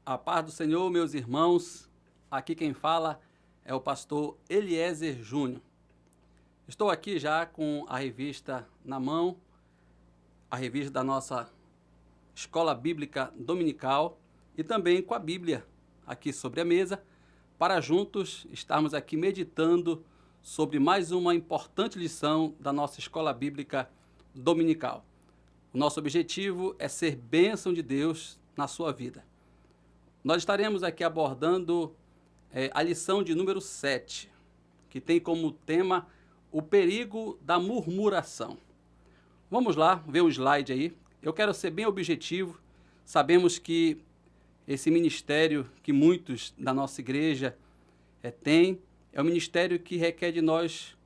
A paz do Senhor, meus irmãos. Aqui quem fala é o pastor Eliezer Júnior. Estou aqui já com a revista na mão, a revista da nossa Escola Bíblica Dominical e também com a Bíblia aqui sobre a mesa, para juntos estarmos aqui meditando sobre mais uma importante lição da nossa Escola Bíblica Dominical. O nosso objetivo é ser bênção de Deus na sua vida. Nós estaremos aqui abordando a lição de número 7, que tem como tema o perigo da murmuração. Vamos lá, ver o slide aí. Eu quero ser bem objetivo. Sabemos que esse ministério que muitos da nossa igreja têm, é um ministério que requer de nós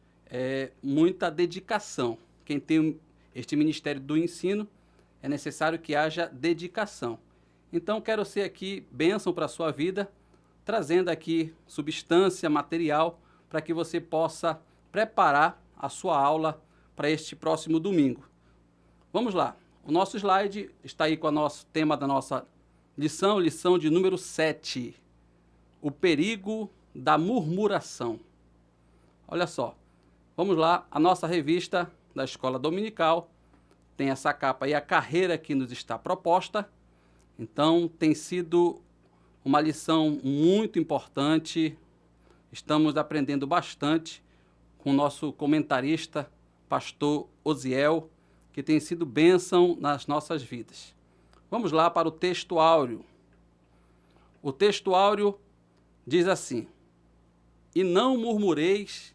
muita dedicação. Quem tem este ministério do ensino, é necessário que haja dedicação. Então, quero ser aqui bênção para a sua vida, trazendo aqui substância, material, para que você possa preparar a sua aula para este próximo domingo. Vamos lá. O nosso slide está aí com o nosso tema da nossa lição de número 7. O perigo da murmuração. Olha só. Vamos lá. A nossa revista da Escola Dominical tem essa capa aí, a carreira que nos está proposta. Então, tem sido uma lição muito importante. Estamos aprendendo bastante com o nosso comentarista, pastor Osiel, que tem sido bênção nas nossas vidas. Vamos lá para o texto áureo. O texto áureo diz assim: E não murmureis,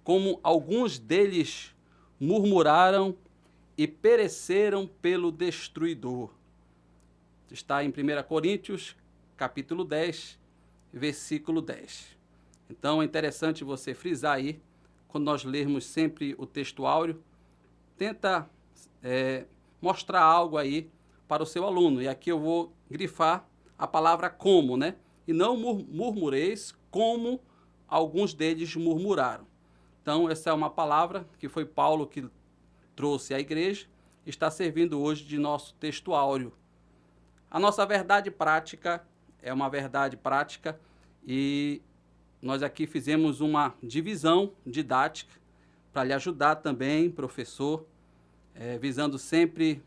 como alguns deles murmuraram e pereceram pelo destruidor. Está em 1 Coríntios, capítulo 10, versículo 10. Então, é interessante você frisar aí, quando nós lermos sempre o texto áureo, tenta mostrar algo aí para o seu aluno. E aqui eu vou grifar a palavra como, né? E não murmureis como alguns deles murmuraram. Então, essa é uma palavra que foi Paulo que trouxe à igreja, está servindo hoje de nosso texto áureo. A nossa verdade prática é uma verdade prática e nós aqui fizemos uma divisão didática para lhe ajudar também, professor, visando sempre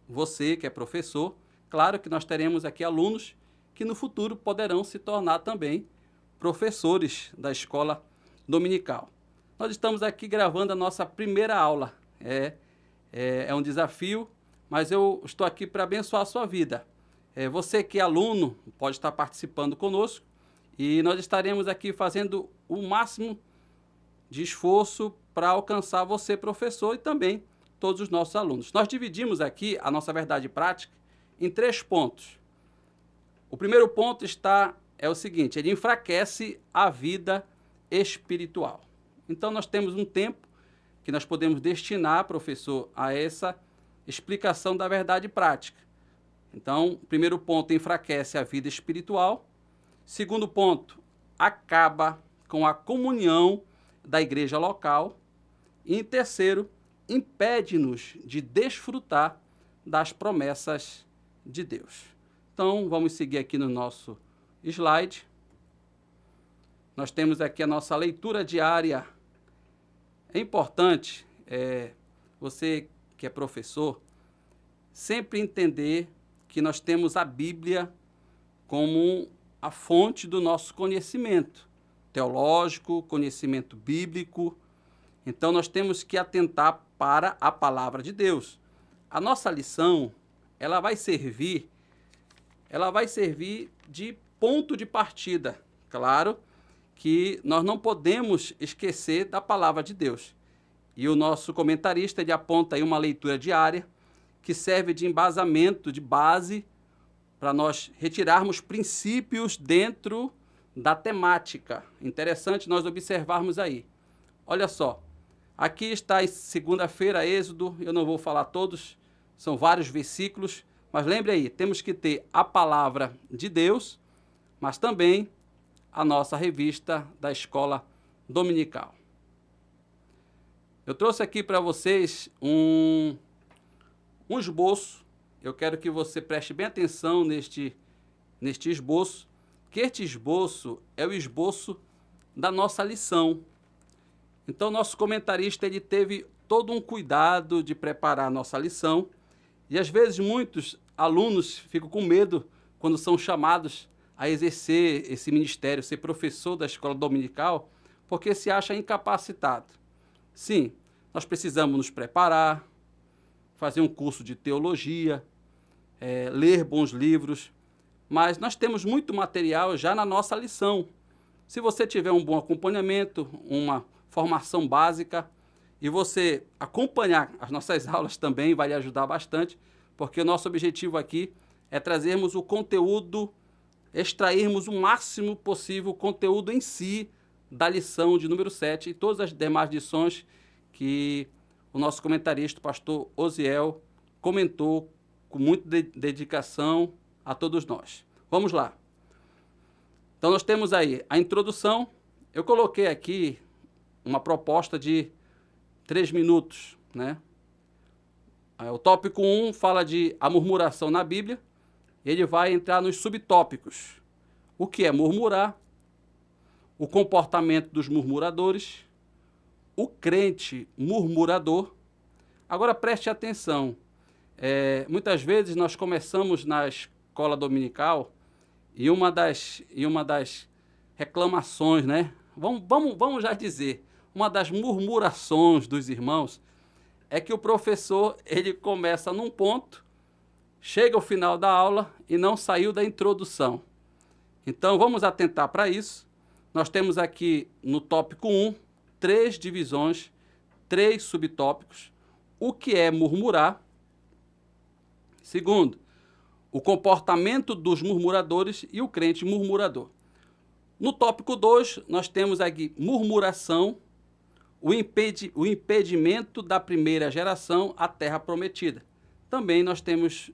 você que é professor. Claro que nós teremos aqui alunos que no futuro poderão se tornar também professores da escola dominical. Nós estamos aqui gravando a nossa primeira aula. É um desafio, mas eu estou aqui para abençoar a sua vida. Você que é aluno pode estar participando conosco e nós estaremos aqui fazendo o máximo de esforço para alcançar você, professor, e também todos os nossos alunos. Nós dividimos aqui a nossa verdade prática em 3 pontos. O primeiro ponto é o seguinte: ele enfraquece a vida espiritual. Então nós temos um tempo que nós podemos destinar, professor, a essa explicação da verdade prática. Então, primeiro ponto, enfraquece a vida espiritual. Segundo ponto, acaba com a comunhão da igreja local. E em terceiro, impede-nos de desfrutar das promessas de Deus. Então, vamos seguir aqui no nosso slide. Nós temos aqui a nossa leitura diária. É importante, você que é professor, sempre entender que nós temos a Bíblia como a fonte do nosso conhecimento teológico, conhecimento bíblico. Então, nós temos que atentar para a palavra de Deus. A nossa lição, ela vai servir de ponto de partida. Claro que nós não podemos esquecer da palavra de Deus. E o nosso comentarista, ele aponta aí uma leitura diária que serve de embasamento, de base, para nós retirarmos princípios dentro da temática. Interessante nós observarmos aí. Olha só, aqui está em segunda-feira, Êxodo, eu não vou falar todos, são vários versículos, mas lembre aí, temos que ter a palavra de Deus, mas também a nossa revista da Escola Dominical. Eu trouxe aqui para vocês um esboço. Eu quero que você preste bem atenção neste neste esboço, que este esboço é o esboço da nossa lição. Então, nosso comentarista ele teve todo um cuidado de preparar a nossa lição, e às vezes muitos alunos ficam com medo quando são chamados a exercer esse ministério, ser professor da escola dominical, porque se acha incapacitado. Sim, nós precisamos nos preparar, fazer um curso de teologia, ler bons livros, mas nós temos muito material já na nossa lição. Se você tiver um bom acompanhamento, uma formação básica, e você acompanhar as nossas aulas também vai lhe ajudar bastante, porque o nosso objetivo aqui é trazermos o conteúdo, extrairmos o máximo possível o conteúdo em si da lição de número 7 e todas as demais lições que o nosso comentarista, o pastor Osiel, comentou com muita dedicação a todos nós. Vamos lá. Então, nós temos aí a introdução. Eu coloquei aqui uma proposta de 3 minutos, né? O tópico 1 fala de a murmuração na Bíblia. Ele vai entrar nos subtópicos. O que é murmurar? O comportamento dos murmuradores. O crente murmurador. Agora preste atenção. Muitas vezes nós começamos na escola dominical e uma das reclamações, né? Vamos já dizer, uma das murmurações dos irmãos é que o professor ele começa num ponto, chega ao final da aula e não saiu da introdução. Então vamos atentar para isso. Nós temos aqui no tópico 1 3 divisões, 3 subtópicos. O que é murmurar? Segundo, o comportamento dos murmuradores e o crente murmurador. No tópico 2, nós temos aqui murmuração, o impedimento da primeira geração à terra prometida. Também nós temos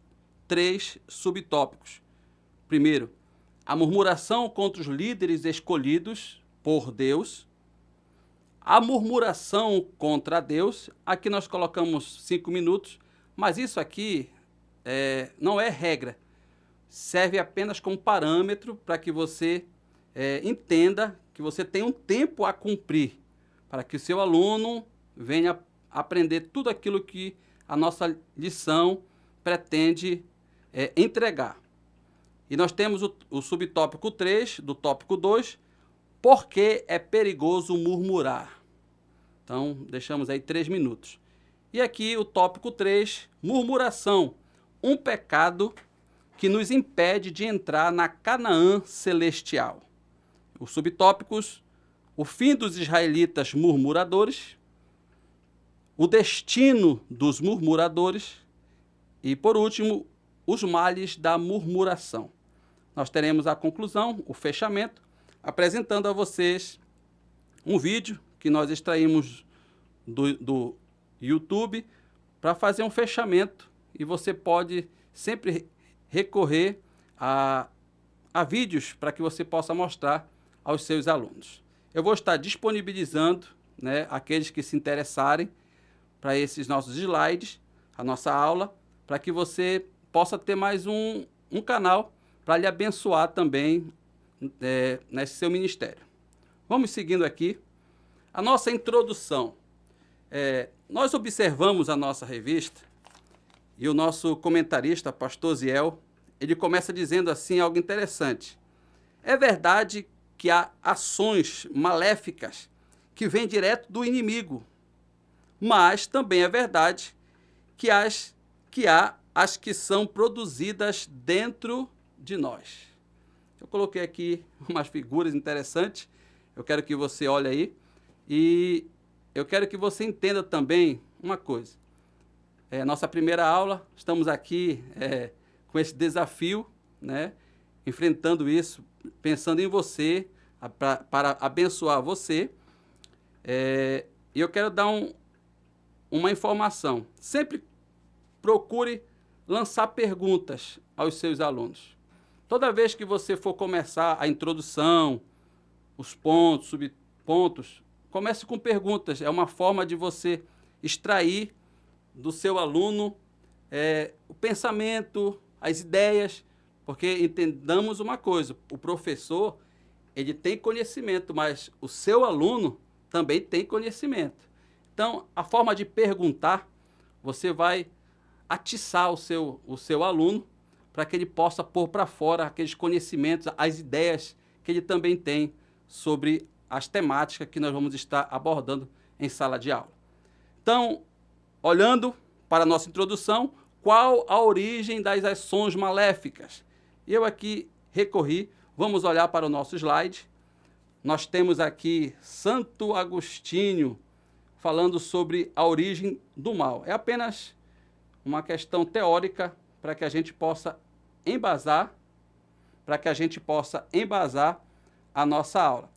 3 subtópicos. Primeiro, a murmuração contra os líderes escolhidos por Deus. A murmuração contra Deus, aqui nós colocamos 5 minutos, mas isso aqui não é regra. Serve apenas como parâmetro para que você entenda que você tem um tempo a cumprir, para que o seu aluno venha aprender tudo aquilo que a nossa lição pretende entregar. E nós temos o subtópico 3 do tópico 2, por que é perigoso murmurar? Então, deixamos aí 3 minutos. E aqui o tópico 3, murmuração, um pecado que nos impede de entrar na Canaã celestial. Os subtópicos, o fim dos israelitas murmuradores, o destino dos murmuradores e, por último, os males da murmuração. Nós teremos a conclusão, o fechamento, apresentando a vocês um vídeo que nós extraímos do YouTube para fazer um fechamento, e você pode sempre recorrer a vídeos para que você possa mostrar aos seus alunos. Eu vou estar disponibilizando, né, aqueles que se interessarem para esses nossos slides, a nossa aula, para que você possa ter mais um canal para lhe abençoar também nesse seu ministério. Vamos seguindo aqui. A nossa introdução. Nós observamos a nossa revista e o nosso comentarista, pastor Osiel, ele começa dizendo assim algo interessante. É verdade que há ações maléficas que vêm direto do inimigo, mas também é verdade que há as que são produzidas dentro de nós. Eu coloquei aqui umas figuras interessantes, eu quero que você olhe aí, e eu quero que você entenda também uma coisa. Nossa primeira aula, estamos aqui com esse desafio, né, enfrentando isso, pensando em você, para abençoar você. E eu quero dar uma informação. Sempre procure lançar perguntas aos seus alunos. Toda vez que você for começar a introdução, os pontos, subpontos, comece com perguntas. É uma forma de você extrair do seu aluno o pensamento, as ideias, Porque entendamos uma coisa, o professor, ele tem conhecimento, mas o seu aluno também tem conhecimento. Então, a forma de perguntar, você vai atiçar o seu aluno para que ele possa pôr para fora aqueles conhecimentos, as ideias que ele também tem sobre as temáticas que nós vamos estar abordando em sala de aula. Então, olhando para a nossa introdução, qual a origem das ações maléficas? Eu aqui recorri, vamos olhar para o nosso slide. Nós temos aqui Santo Agostinho falando sobre a origem do mal. É apenas uma questão teórica para que a gente possa embasar, a nossa aula.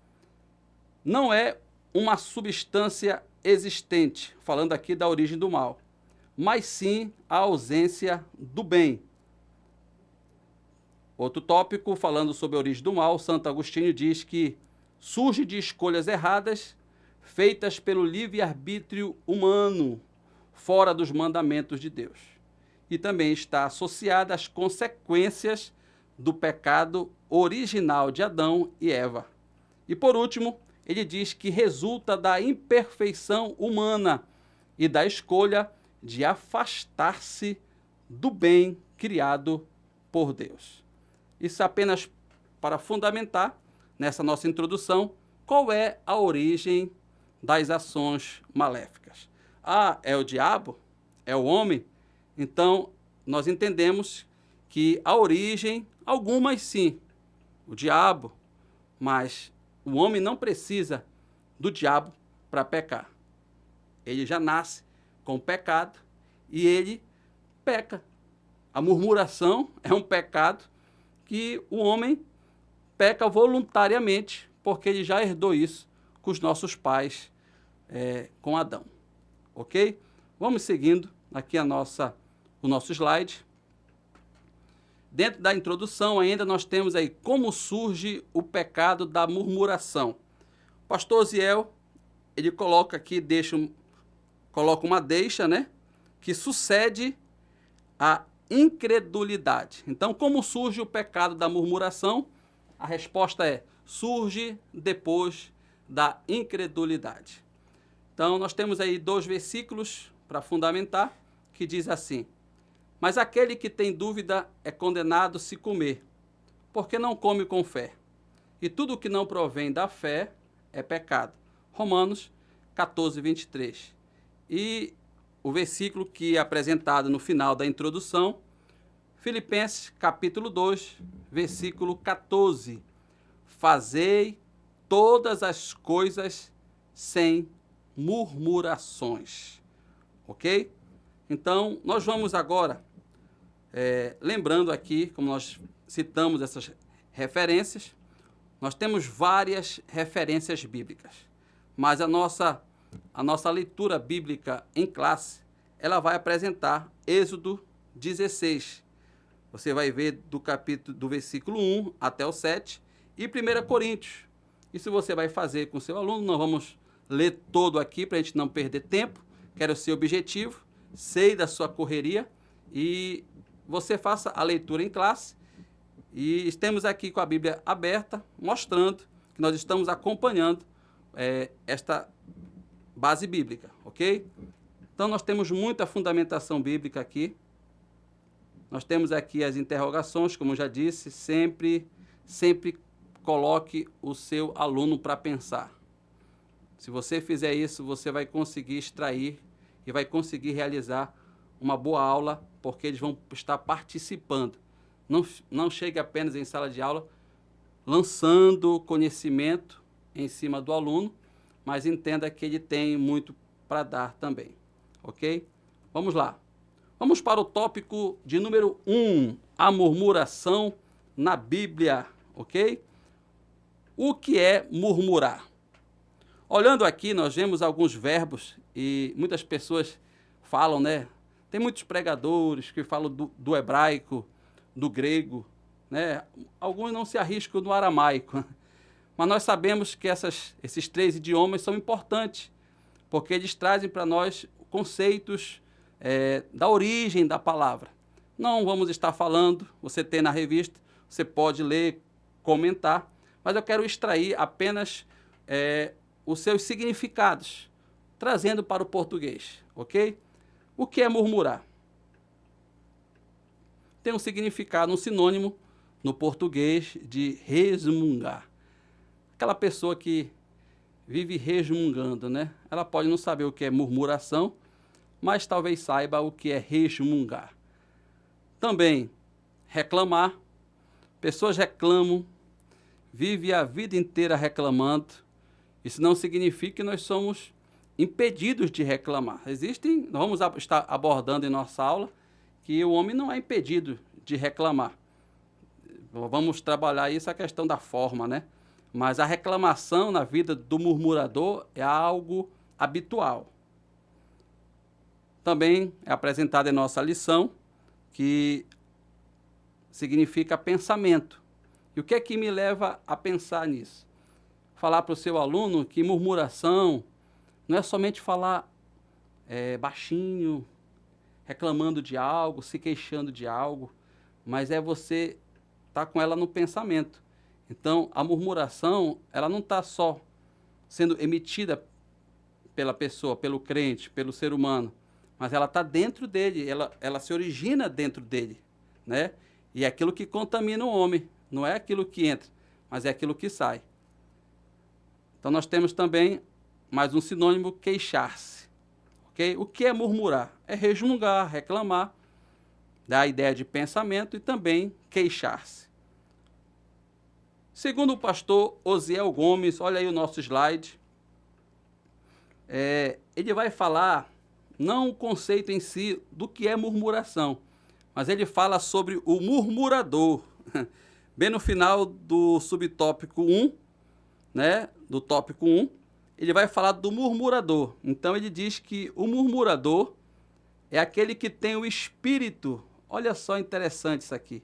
Não é uma substância existente, falando aqui da origem do mal, mas sim a ausência do bem. Outro tópico, falando sobre a origem do mal, Santo Agostinho diz que surge de escolhas erradas feitas pelo livre-arbítrio humano, fora dos mandamentos de Deus. E também está associada às consequências do pecado original de Adão e Eva. E por último, ele diz que resulta da imperfeição humana e da escolha de afastar-se do bem criado por Deus. Isso apenas para fundamentar, nessa nossa introdução, qual é a origem das ações maléficas. Ah, é o diabo? É o homem? Então, nós entendemos que a origem, algumas sim, o diabo, mas o homem não precisa do diabo para pecar. Ele já nasce com o pecado e ele peca. A murmuração é um pecado que o homem peca voluntariamente, porque ele já herdou isso com os nossos pais, com Adão. Ok? Vamos seguindo aqui o nosso slide. Dentro da introdução ainda nós temos aí como surge o pecado da murmuração. O pastor Osiel, ele coloca aqui, coloca uma deixa, né? Que sucede a incredulidade. Então, como surge o pecado da murmuração? A resposta é: surge depois da incredulidade. Então, nós temos aí 2 versículos para fundamentar, que diz assim: mas aquele que tem dúvida é condenado se comer, porque não come com fé. E tudo que não provém da fé é pecado. Romanos 14, 23. E o versículo que é apresentado no final da introdução, Filipenses capítulo 2, versículo 14. Fazei todas as coisas sem murmurações. Ok? Então, nós vamos agora, lembrando aqui, como nós citamos essas referências, nós temos várias referências bíblicas, mas a nossa leitura bíblica em classe, ela vai apresentar Êxodo 16. Você vai ver do versículo 1 até o 7 e 1 Coríntios. Isso você vai fazer com seu aluno, nós vamos ler todo aqui para a gente não perder tempo, quero ser objetivo, sei da sua correria e você faça a leitura em classe e estamos aqui com a Bíblia aberta, mostrando que nós estamos acompanhando esta base bíblica, ok? Então, nós temos muita fundamentação bíblica aqui. Nós temos aqui as interrogações, como já disse, sempre coloque o seu aluno para pensar. Se você fizer isso, você vai conseguir extrair e vai conseguir realizar uma boa aula, porque eles vão estar participando. Não chegue apenas em sala de aula lançando conhecimento em cima do aluno, mas entenda que ele tem muito para dar também, ok? Vamos lá. Vamos para o tópico de número 1, a murmuração na Bíblia, ok? O que é murmurar? Olhando aqui, nós vemos alguns verbos e muitas pessoas falam, né? Tem muitos pregadores que falam do hebraico, do grego, né? Alguns não se arriscam no aramaico, mas nós sabemos que esses 3 idiomas são importantes, porque eles trazem para nós conceitos da origem da palavra. Não vamos estar falando, você tem na revista, você pode ler, comentar, mas eu quero extrair apenas os seus significados, trazendo para o português, ok? O que é murmurar? Tem um significado, um sinônimo no português de resmungar. Aquela pessoa que vive resmungando, né? Ela pode não saber o que é murmuração, mas talvez saiba o que é resmungar. Também reclamar. Pessoas reclamam, vivem a vida inteira reclamando. Isso não significa que nós somos impedidos de reclamar. Nós vamos estar abordando em nossa aula que o homem não é impedido de reclamar. Vamos trabalhar isso, a questão da forma, né? Mas a reclamação na vida do murmurador é algo habitual. Também é apresentado em nossa lição que significa pensamento. E o que é que me leva a pensar nisso? Falar para o seu aluno que murmuração não é somente falar baixinho, reclamando de algo, se queixando de algo, mas é você estar com ela no pensamento. Então, a murmuração, ela não está só sendo emitida pela pessoa, pelo crente, pelo ser humano, mas ela está dentro dele, ela se origina dentro dele, né? E é aquilo que contamina o homem, não é aquilo que entra, mas é aquilo que sai. Então, nós temos também mais um sinônimo, queixar-se. Okay? O que é murmurar? É resmungar, reclamar, dá a ideia de pensamento e também queixar-se. Segundo o pastor Osiel Gomes, olha aí o nosso slide, ele vai falar, não o conceito em si do que é murmuração, mas ele fala sobre o murmurador, bem no final do subtópico 1, né, do tópico 1, ele vai falar do murmurador. Então ele diz que o murmurador é aquele que tem o espírito, olha só interessante isso aqui,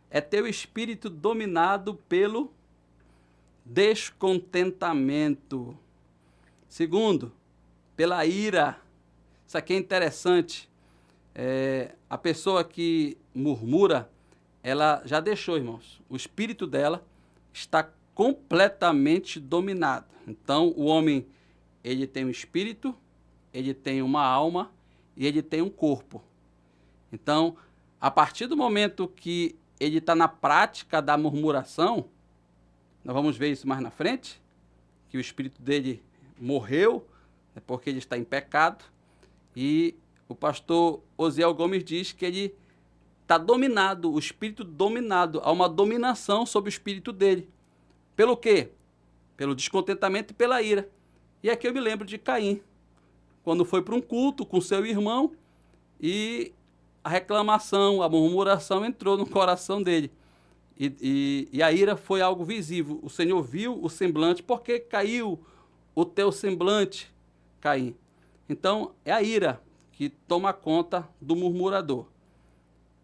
é ter o espírito dominado pelo descontentamento. Segundo, pela ira. Isso aqui é interessante. A pessoa que murmura, ela já deixou, irmãos. O espírito dela está completamente dominado. Então, o homem, ele tem um espírito, ele tem uma alma e ele tem um corpo. Então, a partir do momento que ele está na prática da murmuração, nós vamos ver isso mais na frente, que o espírito dele morreu, porque ele está em pecado, e o pastor Osiel Gomes diz que ele está dominado, o espírito dominado, há uma dominação sobre o espírito dele. Pelo quê? Pelo descontentamento e pela ira. E aqui eu me lembro de Caim, quando foi para um culto com seu irmão e a reclamação, a murmuração entrou no coração dele. E a ira foi algo visível. O Senhor viu o semblante. Por que caiu o teu semblante, Caim? Então, é a ira que toma conta do murmurador.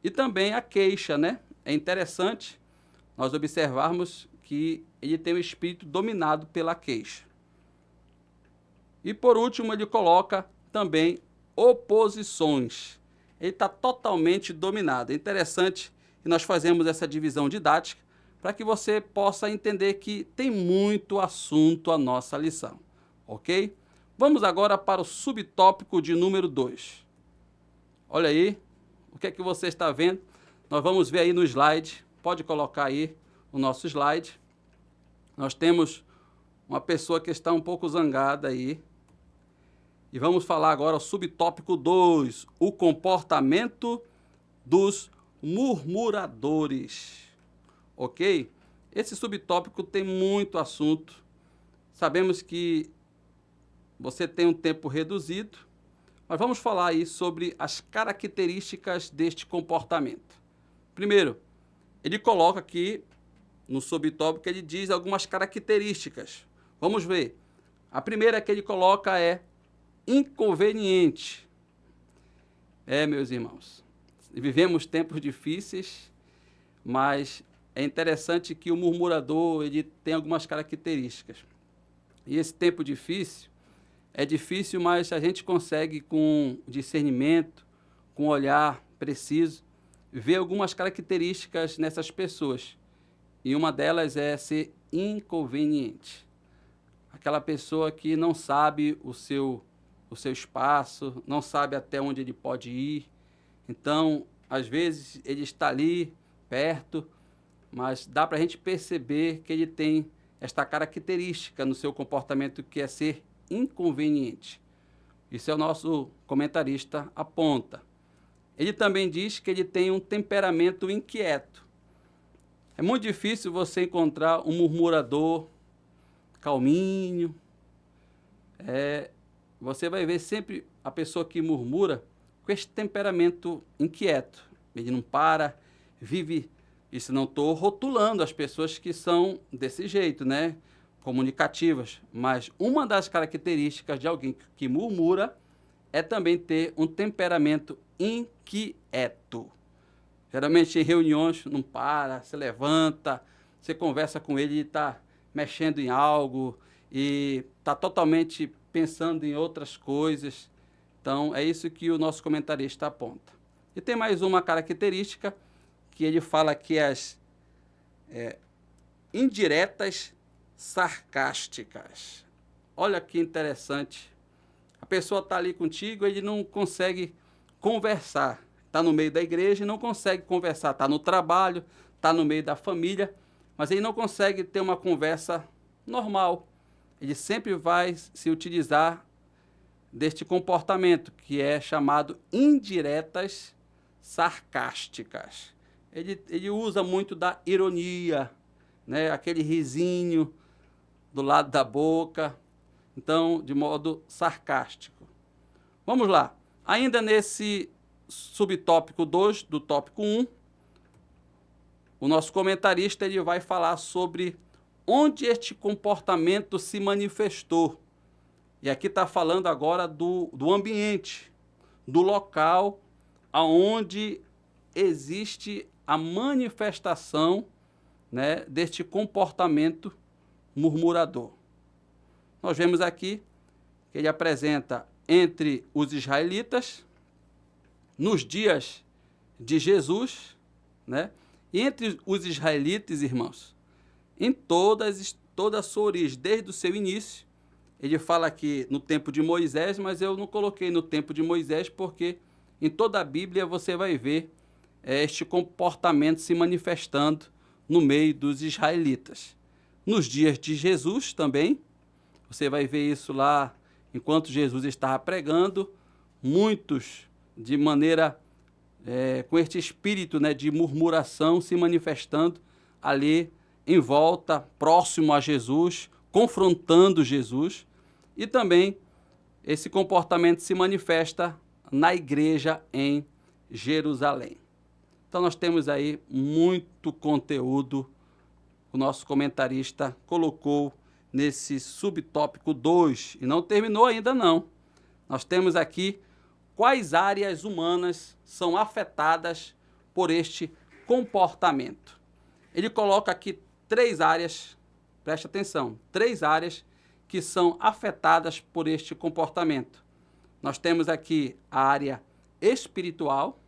E também a queixa, né? É interessante nós observarmos que ele tem o espírito dominado pela queixa. E por último, ele coloca também oposições. Ele está totalmente dominado. É interessante que nós fazemos essa divisão didática para que você possa entender que tem muito assunto a nossa lição, ok? Vamos agora para o subtópico de número 2. Olha aí, o que é que você está vendo? Nós vamos ver aí no slide, pode colocar aí o nosso slide. Nós temos uma pessoa que está um pouco zangada aí. E vamos falar agora o subtópico 2, o comportamento dos murmuradores, ok? Esse subtópico tem muito assunto. Sabemos que você tem um tempo reduzido, mas vamos falar aí sobre as características deste comportamento. Primeiro, ele coloca aqui no subtópico, ele diz algumas características. Vamos ver. A primeira que ele coloca é inconveniente. Meus irmãos, vivemos tempos difíceis, mas é interessante que o murmurador ele tem algumas características. E esse tempo difícil, é difícil, mas a gente consegue com discernimento, com olhar preciso, vê algumas características nessas pessoas. E uma delas é ser inconveniente. Aquela pessoa que não sabe o seu espaço, não sabe até onde ele pode ir. Então, às vezes, ele está ali, perto, mas dá para a gente perceber que ele tem esta característica no seu comportamento, que é ser inconveniente. Isso é o nosso comentarista aponta. Ele também diz que ele tem um temperamento inquieto. É muito difícil você encontrar um murmurador calminho. Você vai ver sempre a pessoa que murmura com esse temperamento inquieto. Ele não para, vive. Isso não estou rotulando as pessoas que são desse jeito, né? Comunicativas. Mas uma das características de alguém que murmura é também ter um temperamento inquieto. Geralmente em reuniões não para, se levanta, você conversa com ele e está mexendo em algo e está totalmente pensando em outras coisas. Então, é isso que o nosso comentarista aponta. E tem mais uma característica que ele fala que é as indiretas sarcásticas. Olha que interessante. A pessoa está ali contigo, ele não consegue conversar. Está no meio da igreja e não consegue conversar. Está no trabalho, está no meio da família, mas ele não consegue ter uma conversa normal. Ele sempre vai se utilizar deste comportamento, que é chamado indiretas sarcásticas. Ele usa muito da ironia, né? Aquele risinho do lado da boca, então, de modo sarcástico. Vamos lá. Ainda nesse subtópico 2 do tópico 1, o nosso comentarista ele vai falar sobre onde este comportamento se manifestou. E aqui está falando agora do ambiente, do local onde existe a manifestação, né, deste comportamento murmurador. Nós vemos aqui que ele apresenta entre os israelitas, nos dias de Jesus, né? E entre os israelitas, irmãos, em toda a sua origem, desde o seu início. Ele fala aqui no tempo de Moisés, mas eu não coloquei no tempo de Moisés, porque em toda a Bíblia você vai ver este comportamento se manifestando no meio dos israelitas. Nos dias de Jesus também, você vai ver isso lá, enquanto Jesus estava pregando, muitos de maneira, com este espírito, né, de murmuração se manifestando ali em volta, próximo a Jesus, confrontando Jesus, e também esse comportamento se manifesta na igreja em Jerusalém. Então nós temos aí muito conteúdo, o nosso comentarista colocou nesse subtópico 2, e não terminou ainda não. Nós temos aqui quais áreas humanas são afetadas por este comportamento. Ele coloca aqui 3 áreas, preste atenção, 3 áreas que são afetadas por este comportamento. Nós temos aqui a área espiritual.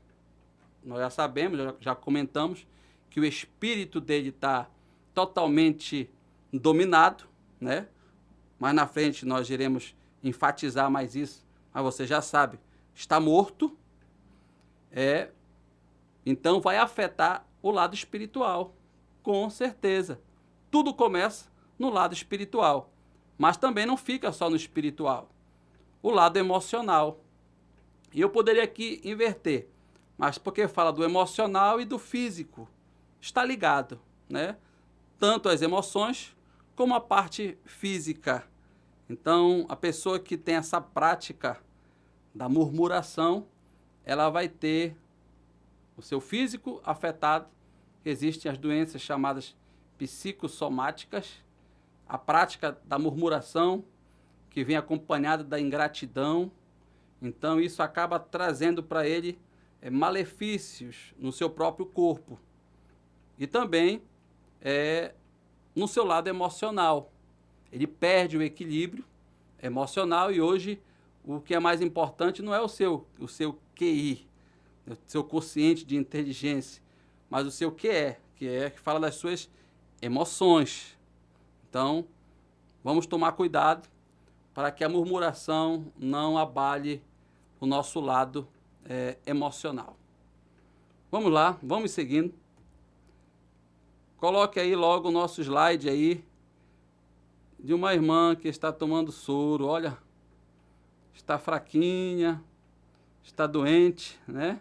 Nós já sabemos, já comentamos, que o espírito dele está totalmente dominado, né? Mais na frente nós iremos enfatizar mais isso, mas você já sabe, está morto, então vai afetar o lado espiritual, com certeza. Tudo começa no lado espiritual, mas também não fica só no espiritual. O lado emocional. E eu poderia aqui inverter, mas porque fala do emocional e do físico. Está ligado, né? Tanto as emoções como a parte física. Então, a pessoa que tem essa prática da murmuração, ela vai ter o seu físico afetado. Existem as doenças chamadas psicossomáticas, a prática da murmuração, que vem acompanhada da ingratidão. Então, isso acaba trazendo para ele malefícios no seu próprio corpo. E também no seu lado emocional. Ele perde o equilíbrio emocional e hoje o que é mais importante não é o seu QI, o seu quociente de inteligência, mas o seu que fala das suas emoções. Então, vamos tomar cuidado para que a murmuração não abale o nosso lado emocional. Vamos lá, vamos seguindo. Coloque aí logo o nosso slide aí de uma irmã que está tomando soro. Olha, está fraquinha, está doente, né?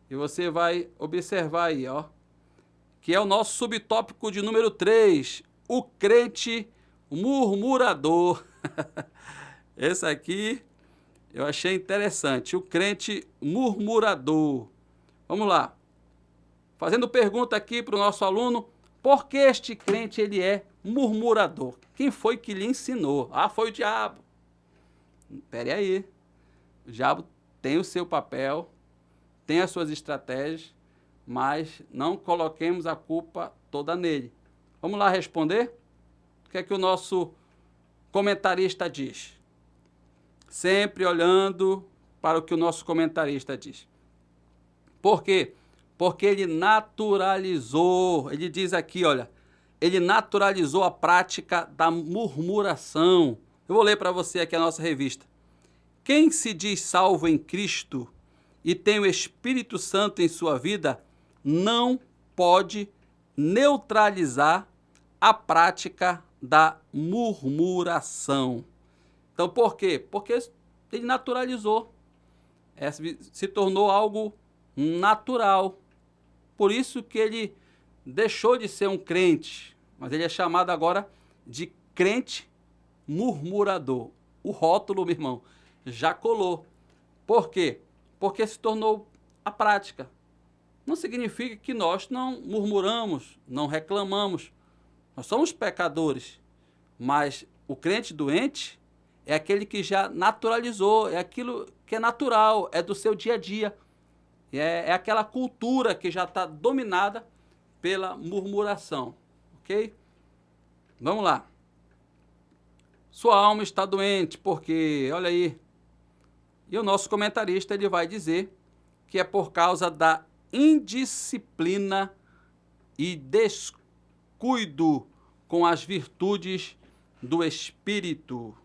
E você vai observar aí, ó, que é o nosso subtópico de número 3, o crente murmurador. Esse aqui eu achei interessante, o crente murmurador. Vamos lá. Fazendo pergunta aqui para o nosso aluno, por que este crente ele é murmurador? Quem foi que lhe ensinou? Ah, foi o diabo. Espere aí. O diabo tem o seu papel, tem as suas estratégias, mas não coloquemos a culpa toda nele. Vamos lá responder? O que é que o nosso comentarista diz? Sempre olhando para o que o nosso comentarista diz. Por quê? Porque ele naturalizou, ele diz aqui, olha, ele naturalizou a prática da murmuração. Eu vou ler para você aqui a nossa revista. Quem se diz salvo em Cristo e tem o Espírito Santo em sua vida, não pode neutralizar a prática da murmuração. Então, por quê? Porque ele naturalizou, se tornou algo natural. Por isso que ele deixou de ser um crente, mas ele é chamado agora de crente murmurador. O rótulo, meu irmão, já colou. Por quê? Porque se tornou a prática. Não significa que nós não murmuramos, não reclamamos. Nós somos pecadores, mas o crente doente é aquele que já naturalizou, é aquilo que é natural, é do seu dia a dia. É aquela cultura que já está dominada pela murmuração, ok? Vamos lá. Sua alma está doente, porque, olha aí, e o nosso comentarista ele vai dizer que é por causa da indisciplina e descuido com as virtudes do Espírito,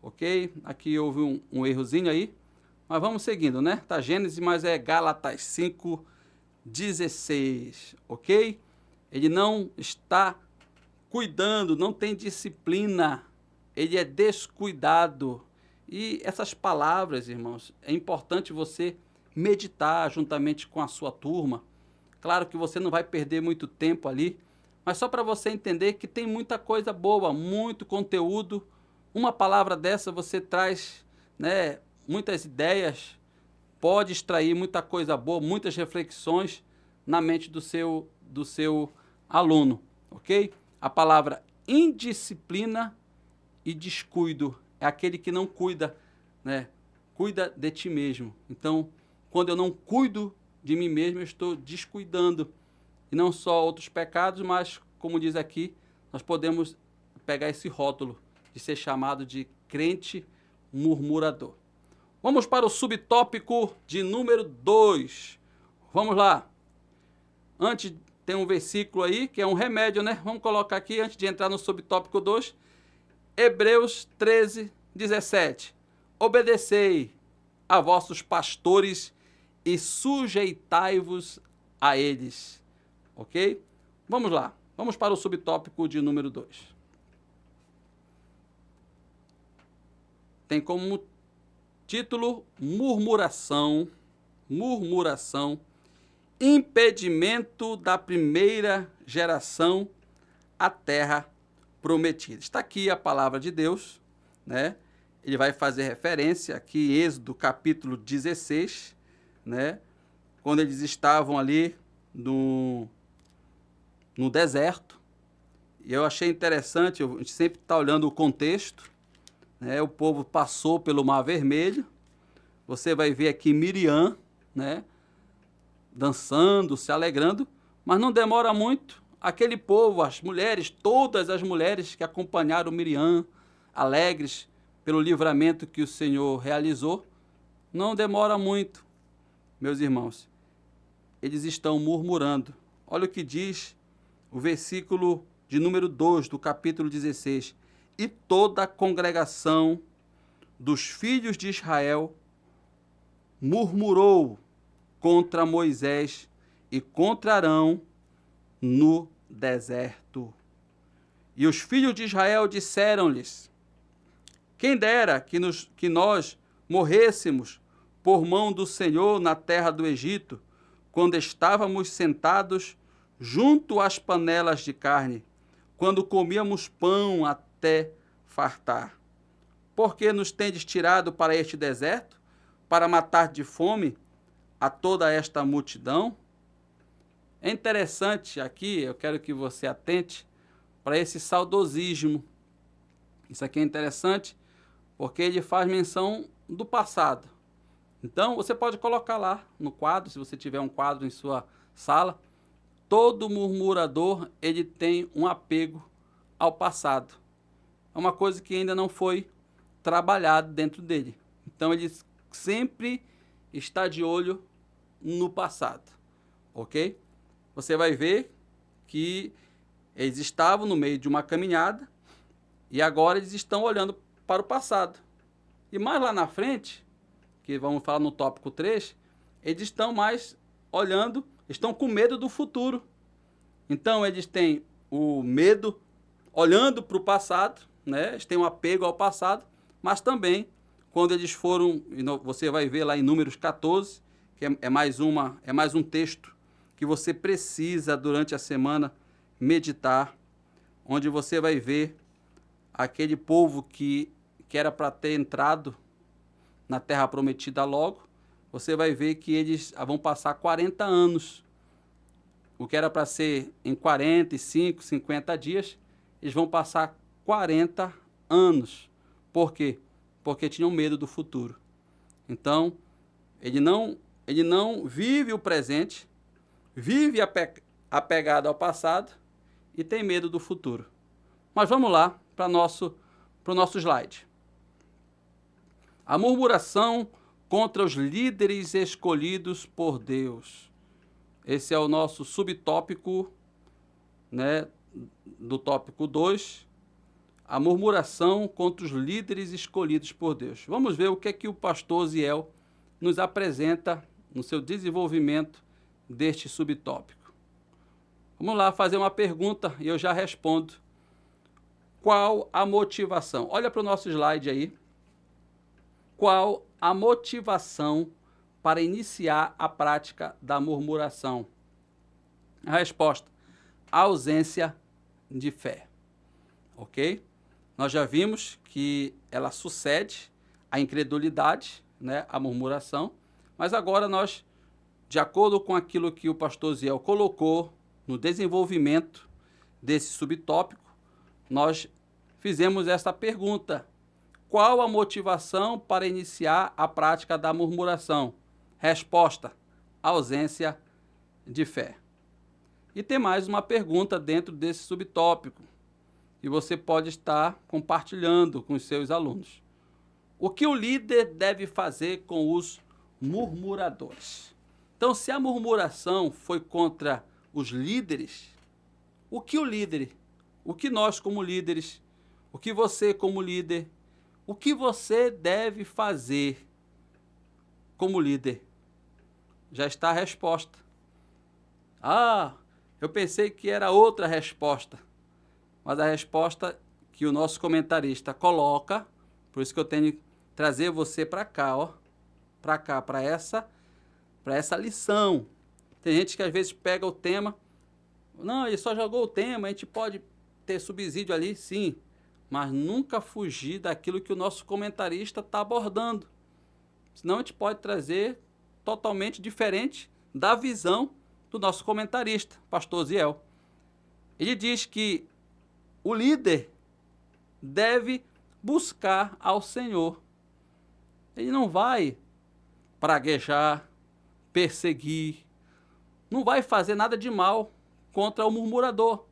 ok? Aqui houve um errozinho aí. Mas vamos seguindo, né? Tá Gênesis, mas é Gálatas 5:16, ok? Ele não está cuidando, não tem disciplina, ele é descuidado. E essas palavras, irmãos, é importante você meditar juntamente com a sua turma. Claro que você não vai perder muito tempo ali, mas só para você entender que tem muita coisa boa, muito conteúdo. Uma palavra dessa você traz, né, muitas ideias, pode extrair muita coisa boa, muitas reflexões na mente do seu aluno, ok? A palavra indisciplina e descuido é aquele que não cuida, né? Cuida de ti mesmo. Então, quando eu não cuido de mim mesmo, eu estou descuidando. E não só outros pecados, mas, como diz aqui, nós podemos pegar esse rótulo de ser chamado de crente murmurador. Vamos para o subtópico de número 2. Vamos lá. Antes tem um versículo aí, que é um remédio, né? Vamos colocar aqui, antes de entrar no subtópico 2. Hebreus 13:17. Obedecei a vossos pastores e sujeitai-vos a eles. Ok? Vamos lá. Vamos para o subtópico de número 2. Tem como título murmuração, impedimento da primeira geração à terra prometida. Está aqui a palavra de Deus, né? Ele vai fazer referência aqui em Êxodo capítulo 16, né? Quando eles estavam ali no deserto. E eu achei interessante, a gente sempre está olhando o contexto, né? O povo passou pelo Mar Vermelho. Você vai ver aqui Miriam, né? Dançando, se alegrando, mas não demora muito. Aquele povo, as mulheres, todas as mulheres que acompanharam Miriam, alegres pelo livramento que o Senhor realizou, não demora muito, meus irmãos. eles estão murmurando. Olha o que diz o versículo de número 2 do capítulo 16. E toda a congregação dos filhos de Israel murmurou contra Moisés e contra Arão no deserto. E os filhos de Israel disseram-lhes: quem dera que nós morrêssemos por mão do Senhor na terra do Egito, quando estávamos sentados junto às panelas de carne, quando comíamos pão até fartar. Por que nos tendes tirado para este deserto, para matar de fome a toda esta multidão? É interessante aqui, eu quero que você atente para esse saudosismo. Isso aqui é interessante porque ele faz menção do passado. Então, você pode colocar lá no quadro, se você tiver um quadro em sua sala, todo murmurador, ele tem um apego ao passado. É uma coisa que ainda não foi trabalhado dentro dele. Então, ele sempre está de olho no passado, ok? Você vai ver que eles estavam no meio de uma caminhada e agora eles estão olhando para o passado. E mais lá na frente, que vamos falar no tópico 3, eles estão mais olhando, estão com medo do futuro. Então, eles têm o medo olhando para o passado, né? Eles têm um apego ao passado, mas também, quando eles foram, você vai ver lá em Números 14, que é mais um texto que você precisa, durante a semana, meditar, onde você vai ver aquele povo que era para ter entrado na Terra Prometida logo, você vai ver que eles vão passar 40 anos. O que era para ser em 45, 50 dias, eles vão passar 40 anos. Por quê? Porque tinham medo do futuro. Então, ele não vive o presente, vive apegado ao passado e tem medo do futuro. Mas vamos lá para o nosso slide. A murmuração contra os líderes escolhidos por Deus. Esse é o nosso subtópico, né, do tópico 2. A murmuração contra os líderes escolhidos por Deus. Vamos ver o que é que o pastor Osiel nos apresenta no seu desenvolvimento deste subtópico. Vamos lá fazer uma pergunta e eu já respondo. Qual a motivação? Olha para o nosso slide aí. Qual a motivação para iniciar a prática da murmuração? A resposta: a ausência de fé. Ok? Nós já vimos que ela sucede à incredulidade, né, a murmuração, mas agora nós, de acordo com aquilo que o pastor Ziel colocou no desenvolvimento desse subtópico, nós fizemos essa pergunta: qual a motivação para iniciar a prática da murmuração? Resposta: ausência de fé. E tem mais uma pergunta dentro desse subtópico, que você pode estar compartilhando com os seus alunos. O que o líder deve fazer com os murmuradores? Então, se a murmuração foi contra os líderes, o que nós como líderes, o que você como líder, o que você deve fazer como líder? Já está a resposta. Ah, eu pensei que era outra resposta. Mas a resposta que o nosso comentarista coloca, por isso que eu tenho que trazer você para cá, ó, para essa lição. Tem gente que às vezes pega o tema, não, ele só jogou o tema, a gente pode ter subsídio ali, sim, mas nunca fugir daquilo que o nosso comentarista está abordando. Senão a gente pode trazer totalmente diferente da visão do nosso comentarista, pastor Ziel. Ele diz que o líder deve buscar ao Senhor. Ele não vai praguejar, perseguir, não vai fazer nada de mal contra o murmurador.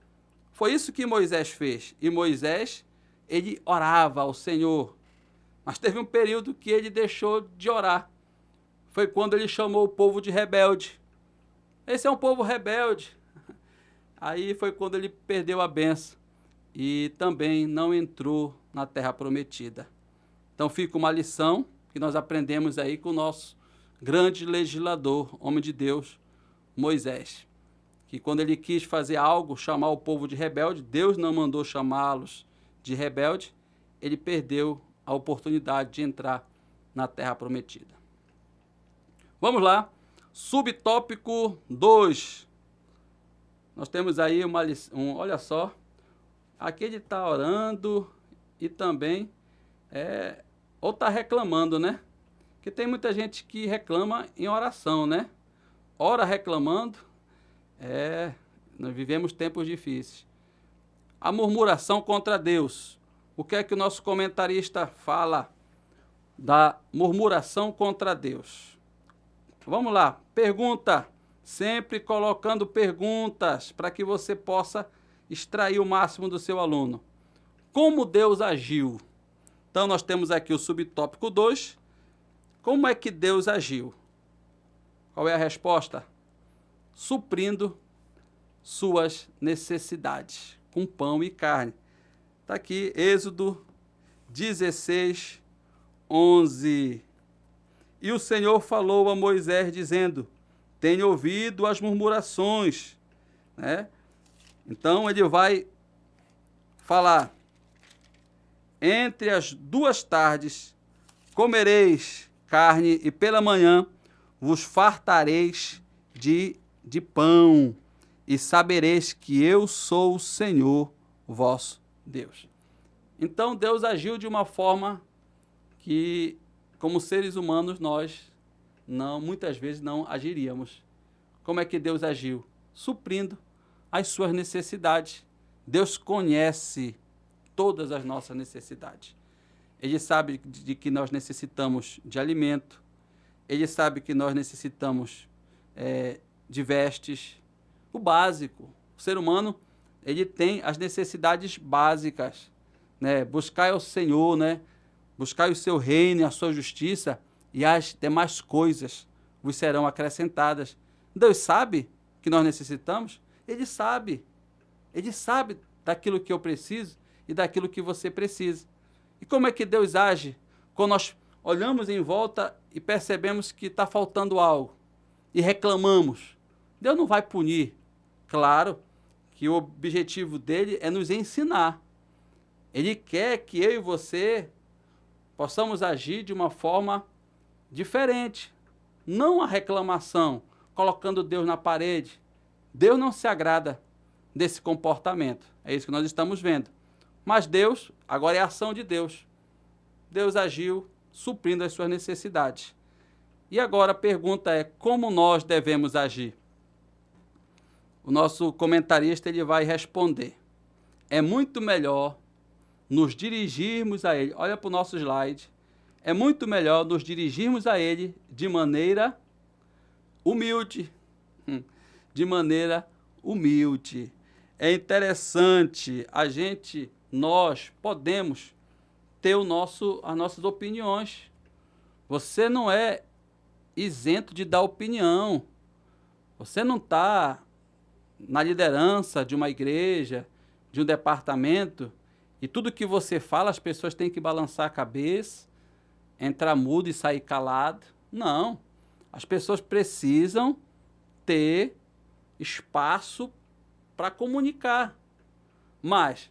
Foi isso que Moisés fez. E Moisés, ele orava ao Senhor. Mas teve um período que ele deixou de orar. Foi quando ele chamou o povo de rebelde. Esse é um povo rebelde. Aí foi quando ele perdeu a bênção e também não entrou na terra prometida. Então fica uma lição que nós aprendemos aí com o nosso grande legislador, homem de Deus, Moisés. Que quando ele quis fazer algo, chamar o povo de rebelde, Deus não mandou chamá-los de rebelde, ele perdeu a oportunidade de entrar na terra prometida. Vamos lá, subtópico 2. Nós temos aí uma lição, olha só, aqui ele está orando e também ou está reclamando, né? Porque tem muita gente que reclama em oração, né? Ora reclamando, nós vivemos tempos difíceis. A murmuração contra Deus. O que é que o nosso comentarista fala da murmuração contra Deus? Vamos lá, pergunta. Sempre colocando perguntas para que você possa extrair o máximo do seu aluno. Como Deus agiu? Então, nós temos aqui o subtópico 2. Como é que Deus agiu? Qual é a resposta? Suprindo suas necessidades, com pão e carne. Está aqui, Êxodo 16, 11. E o Senhor falou a Moisés, dizendo: tenho ouvido as murmurações, né? Então ele vai falar: entre as 2 tardes comereis carne e pela manhã vos fartareis de pão e sabereis que eu sou o Senhor vosso Deus. Então Deus agiu de uma forma que, como seres humanos, nós muitas vezes não agiríamos. Como é que Deus agiu? Suprindo as suas necessidades. Deus conhece todas as nossas necessidades. Ele sabe de que nós necessitamos de alimento, ele sabe que nós necessitamos de vestes, o básico. O ser humano, ele tem as necessidades básicas, né? Buscai ao Senhor, né? Buscai o seu reino e a sua justiça, e as demais coisas vos serão acrescentadas. Deus sabe que nós necessitamos? Ele sabe. Ele sabe daquilo que eu preciso e daquilo que você precisa. E como é que Deus age? Quando nós olhamos em volta e percebemos que está faltando algo e reclamamos, Deus não vai punir. Claro que o objetivo dele é nos ensinar. Ele quer que eu e você possamos agir de uma forma diferente. Não a reclamação, colocando Deus na parede. Deus não se agrada desse comportamento. É isso que nós estamos vendo. Mas Deus, agora é a ação de Deus. Deus agiu suprindo as suas necessidades. E agora a pergunta é: como nós devemos agir? O nosso comentarista ele vai responder: é muito melhor nos dirigirmos a Ele. Olha para o nosso slide. É muito melhor nos dirigirmos a Ele de maneira humilde. De maneira humilde. É interessante, nós podemos ter as nossas opiniões. Você não é isento de dar opinião. Você não está na liderança de uma igreja, de um departamento, e tudo que você fala, as pessoas têm que balançar a cabeça, entrar mudo e sair calado. Não. As pessoas precisam ter espaço para comunicar. Mas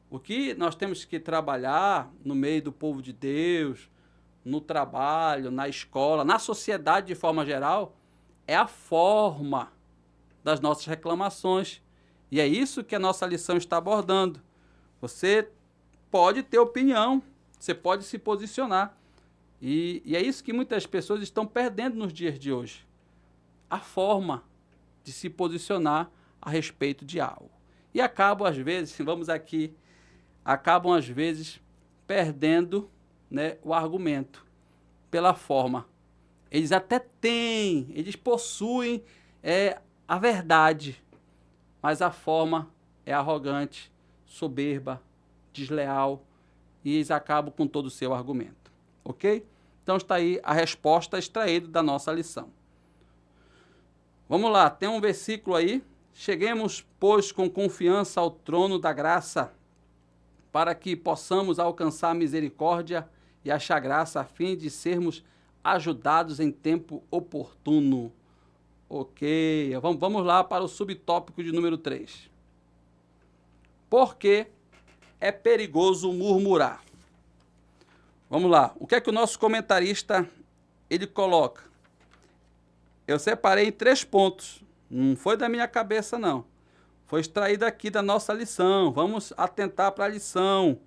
o que nós temos que trabalhar no meio do povo de Deus, no trabalho, na escola, na sociedade de forma geral, é a forma das nossas reclamações. E é isso que a nossa lição está abordando. Você pode ter opinião, você pode se posicionar. E é isso que muitas pessoas estão perdendo nos dias de hoje. A forma de se posicionar a respeito de algo. E acabam, às vezes, perdendo, né, o argumento pela forma. Eles até têm, eles possuem a verdade, mas a forma é arrogante, soberba, desleal, e eles acabam com todo o seu argumento. Ok? Então está aí a resposta extraída da nossa lição. Vamos lá, tem um versículo aí. Cheguemos, pois, com confiança ao trono da graça, para que possamos alcançar misericórdia e achar graça, a fim de sermos ajudados em tempo oportuno. Ok, vamos lá para o subtópico de número 3. Por que é perigoso murmurar? Vamos lá, o que é que o nosso comentarista ele coloca? Eu separei em 3 pontos, não foi da minha cabeça não, foi extraído aqui da nossa lição. Vamos atentar para a lição,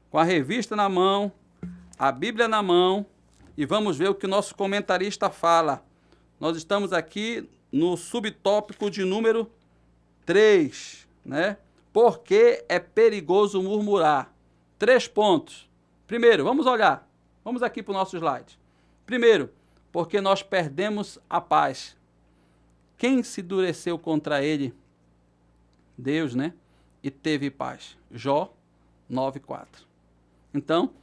com a revista na mão, a Bíblia na mão, e vamos ver o que o nosso comentarista fala. Nós estamos aqui no subtópico de número 3, né? Por que é perigoso murmurar? 3 pontos. Primeiro, vamos olhar. Vamos aqui para o nosso slide. Primeiro, porque nós perdemos a paz. Quem se endureceu contra ele? Deus, né? E teve paz. Jó 9:4. Então,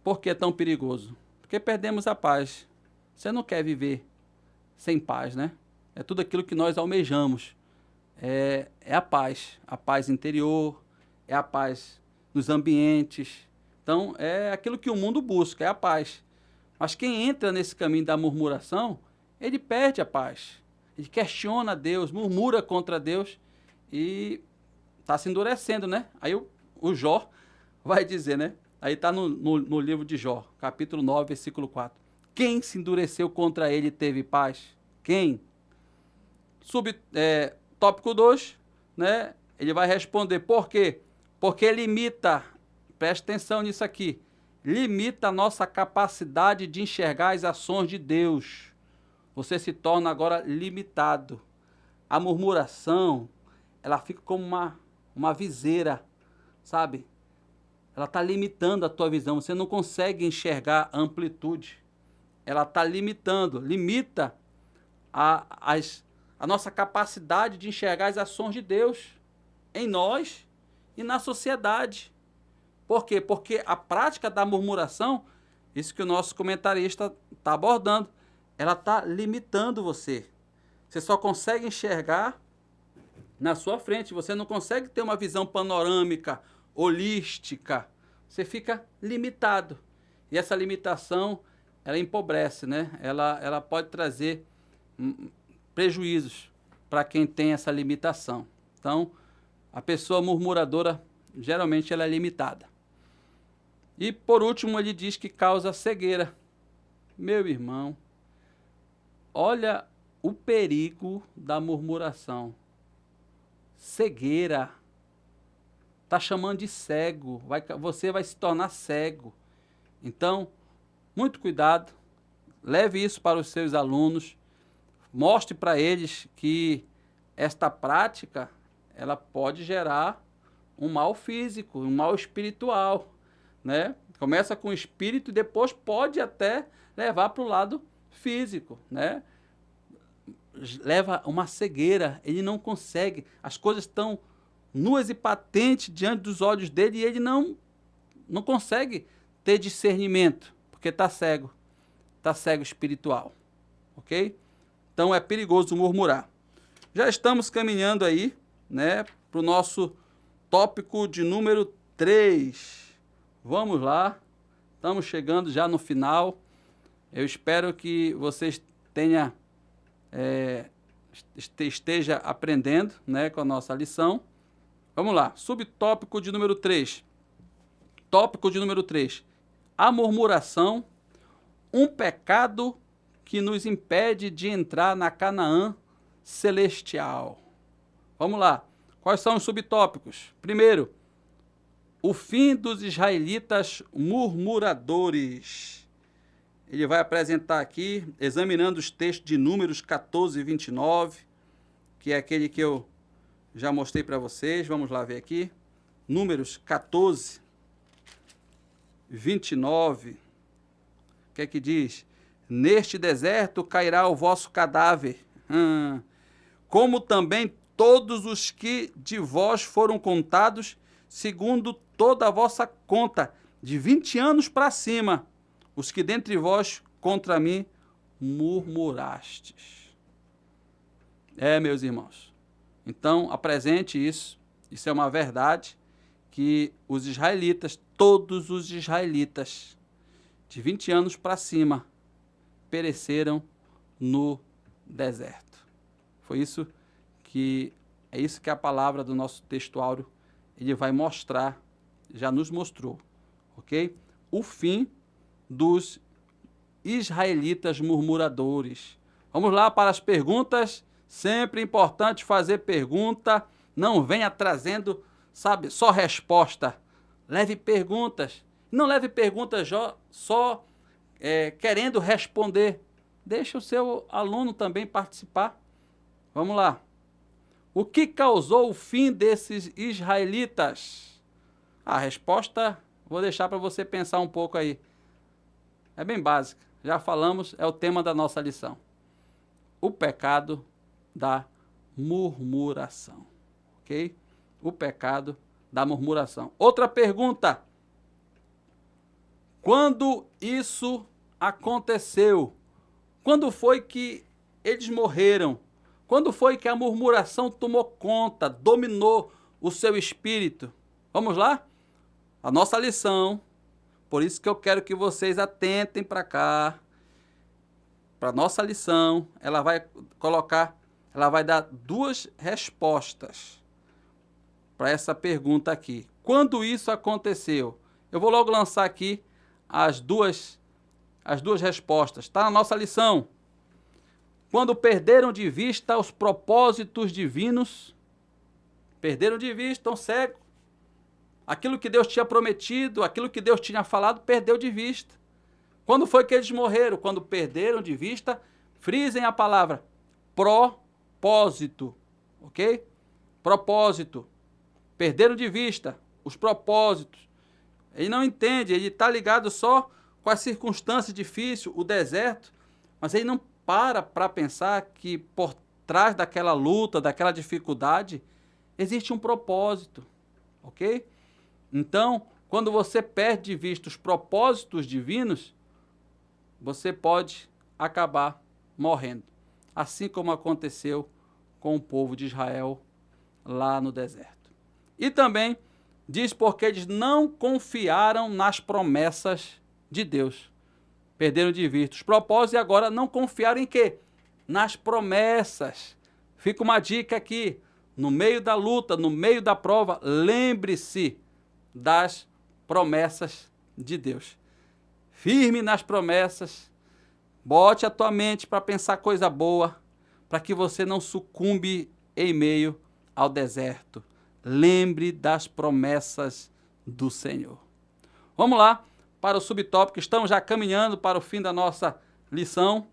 por que é tão perigoso? Porque perdemos a paz. Você não quer viver sem paz, né? É tudo aquilo que nós almejamos. É a paz interior, é a paz nos ambientes. Então, é aquilo que o mundo busca, é a paz. Mas quem entra nesse caminho da murmuração, ele perde a paz. Ele questiona Deus, murmura contra Deus e está se endurecendo, né? Aí o Jó vai dizer, né? Aí está no livro de Jó, capítulo 9, versículo 4. Quem se endureceu contra ele teve paz? Quem? Tópico 2, né? Ele vai responder por quê? Porque limita, preste atenção nisso aqui, limita a nossa capacidade de enxergar as ações de Deus. Você se torna agora limitado. A murmuração, ela fica como uma viseira, sabe? Ela está limitando a tua visão, você não consegue enxergar a amplitude. Ela está limita a nossa capacidade de enxergar as ações de Deus em nós e na sociedade. Por quê? Porque a prática da murmuração, isso que o nosso comentarista está abordando, ela está limitando você. Você só consegue enxergar na sua frente, você não consegue ter uma visão panorâmica, holística. Você fica limitado. E essa limitação, ela empobrece, né? Ela pode trazer prejuízos para quem tem essa limitação. Então, a pessoa murmuradora, geralmente, ela é limitada. E, por último, ele diz que causa cegueira. Meu irmão, olha o perigo da murmuração. Cegueira. Está chamando de cego. Você vai se tornar cego. Então, muito cuidado. Leve isso para os seus alunos. Mostre para eles que esta prática ela pode gerar um mal físico, um mal espiritual, né? Começa com o espírito e depois pode até levar para o lado físico, né? Leva uma cegueira, ele não consegue, as coisas estão nuas e patentes diante dos olhos dele e ele não consegue ter discernimento, porque está cego espiritual, ok? Então é perigoso murmurar. Já estamos caminhando aí, né, para o nosso tópico de número 3. Vamos lá, estamos chegando já no final. Eu espero que vocês esteja aprendendo, né, com a nossa lição. Vamos lá, subtópico de número 3. Tópico de número 3. A murmuração, um pecado que nos impede de entrar na Canaã celestial. Vamos lá. Quais são os subtópicos? Primeiro, o fim dos israelitas murmuradores. Ele vai apresentar aqui, examinando os textos de Números 14 e 29, que é aquele que eu já mostrei para vocês. Vamos lá ver aqui. Números 14, 29. O que é que diz? Neste deserto cairá o vosso cadáver, como também todos os que de vós foram contados, segundo toda a vossa conta, de 20 anos para cima, os que dentre vós contra mim murmurastes. Meus irmãos. Então, apresente isso. Isso é uma verdade que os israelitas, todos os israelitas, de 20 anos para cima, pereceram no deserto. É isso que a palavra do nosso textuário ele vai mostrar, já nos mostrou, ok? O fim dos israelitas murmuradores. Vamos lá para as perguntas. Sempre importante fazer pergunta. Não venha trazendo, só resposta. Leve perguntas. Não leve perguntas só querendo responder. Deixa o seu aluno também participar. Vamos lá. O que causou o fim desses israelitas? A resposta, vou deixar para você pensar um pouco aí. É bem básica. Já falamos, é o tema da nossa lição. O pecado da murmuração. Ok? O pecado da murmuração. Outra pergunta. Quando isso aconteceu? Quando foi que eles morreram? Quando foi que a murmuração tomou conta, dominou o seu espírito? Vamos lá? A nossa lição, por isso que eu quero que vocês atentem para cá, para a nossa lição, ela vai dar duas respostas para essa pergunta aqui. Quando isso aconteceu? Eu vou logo lançar aqui as duas respostas. Está na nossa lição. Quando perderam de vista os propósitos divinos, perderam de vista, estão cegos. Aquilo que Deus tinha prometido, aquilo que Deus tinha falado, perdeu de vista. Quando foi que eles morreram? Quando perderam de vista, frisem a palavra propósito, ok? Propósito. Perderam de vista os propósitos. Ele não entende, ele está ligado só com as circunstâncias difíceis, o deserto, mas ele não para pensar que por trás daquela luta, daquela dificuldade, existe um propósito, ok? Então, quando você perde de vista os propósitos divinos, você pode acabar morrendo, assim como aconteceu com o povo de Israel lá no deserto. E também diz porque eles não confiaram nas promessas de Deus. Perderam de vista os propósitos e agora não confiaram em quê? Nas promessas. Fica uma dica aqui, no meio da luta, no meio da prova, lembre-se das promessas de Deus. Firme nas promessas, bote a tua mente para pensar coisa boa, para que você não sucumbe em meio ao deserto. Lembre das promessas do Senhor. Vamos lá para o subtópico, estamos já caminhando para o fim da nossa lição.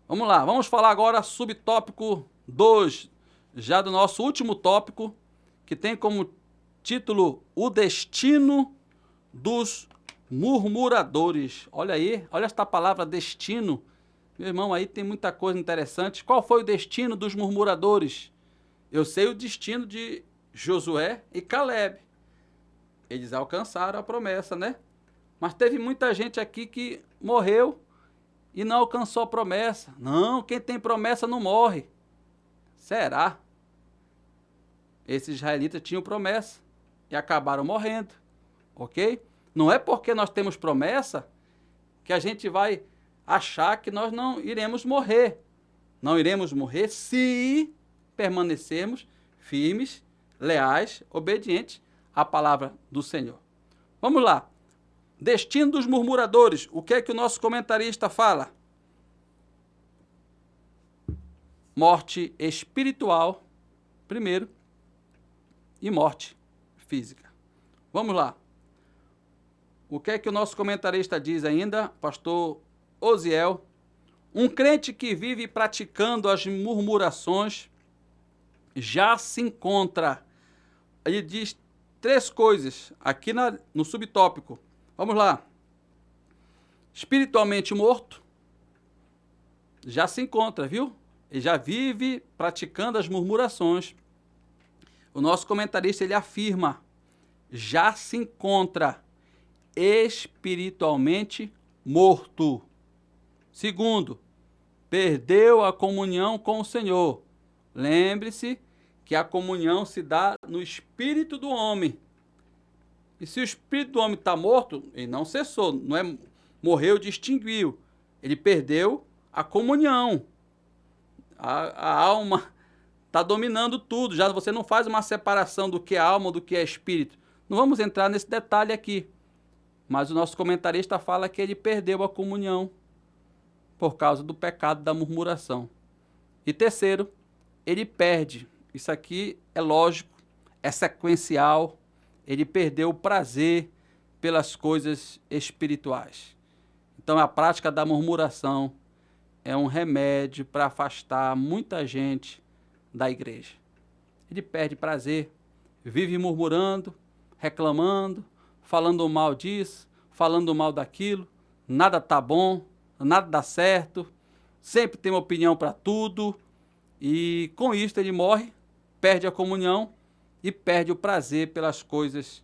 Vamos lá, vamos falar agora subtópico 2, já do nosso último tópico, que tem como título O Destino dos Murmuradores. Olha aí, olha esta palavra destino. Meu irmão, aí tem muita coisa interessante. Qual foi o destino dos murmuradores? Eu sei o destino de Josué e Calebe. Eles alcançaram a promessa, né? Mas teve muita gente aqui que morreu e não alcançou a promessa. Não, quem tem promessa não morre. Será? Esses israelitas tinham promessa e acabaram morrendo, ok? Não é porque nós temos promessa que a gente vai achar que nós não iremos morrer. Não iremos morrer se permanecermos firmes, leais, obedientes à palavra do Senhor. Vamos lá. Destino dos murmuradores. O que é que o nosso comentarista fala? Morte espiritual, primeiro, e morte física. Vamos lá. O que é que o nosso comentarista diz ainda? Pastor Osiel. Um crente que vive praticando as murmurações já se encontra. Ele diz 3 coisas aqui no subtópico. Vamos lá. Espiritualmente morto, já se encontra, viu? Ele já vive praticando as murmurações. O nosso comentarista, ele afirma, já se encontra espiritualmente morto. Segundo, perdeu a comunhão com o Senhor. Lembre-se que a comunhão se dá no espírito do homem. E se o espírito do homem está morto, ele não cessou, não é morreu de extinguiu. Ele perdeu a comunhão. A alma está dominando tudo. Já você não faz uma separação do que é alma, do que é espírito. Não vamos entrar nesse detalhe aqui. Mas o nosso comentarista fala que ele perdeu a comunhão por causa do pecado da murmuração. E terceiro, ele perde. Isso aqui é lógico, é sequencial. Ele perdeu o prazer pelas coisas espirituais. Então, a prática da murmuração é um remédio para afastar muita gente da igreja. Ele perde prazer, vive murmurando, reclamando, falando mal disso, falando mal daquilo, nada tá bom, nada dá certo, sempre tem uma opinião para tudo, e com isso ele morre, perde a comunhão e perde o prazer pelas coisas